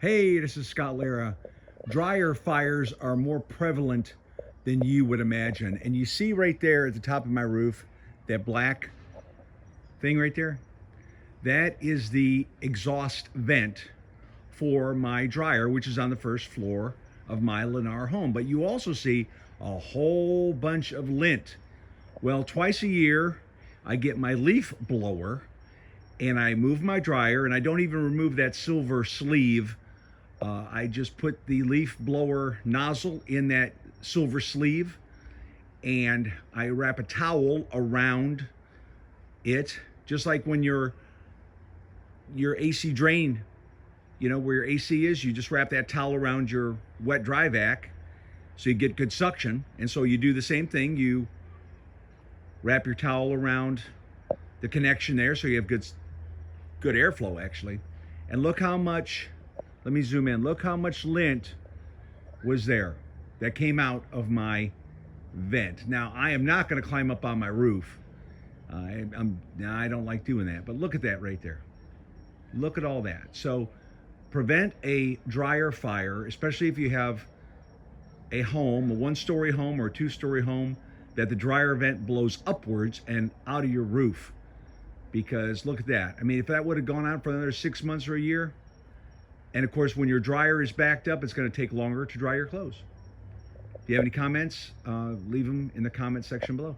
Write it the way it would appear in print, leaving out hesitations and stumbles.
Hey, this is Scott Lara. Dryer fires are more prevalent than you would imagine. And you see right there at the top of my roof, that black thing right there? That is the exhaust vent for my dryer, which is on the first floor of my Lennar home. But you also see a whole bunch of lint. Well, twice a year, I get my leaf blower and I move my dryer, and I don't even remove that silver sleeve. I just put the leaf blower nozzle in that silver sleeve, and I wrap a towel around it, just like when your AC drain, where your AC is, you just wrap that towel around your wet dry vac so you get good suction. And so you do the same thing. You wrap your towel around the connection there so you have good airflow actually. And look how much, let me zoom in, look how much lint was there that came out of my vent. Now, I am not going to climb up on my roof. I don't like doing that, but look at that right there. Look at all that. So prevent a dryer fire, especially if you have a home, a one-story home or a two-story home, that the dryer vent blows upwards and out of your roof. Because look at that. I mean, if that would have gone on for another 6 months or a year, and of course, when your dryer is backed up, it's going to take longer to dry your clothes. If you have any comments, leave them in the comment section below.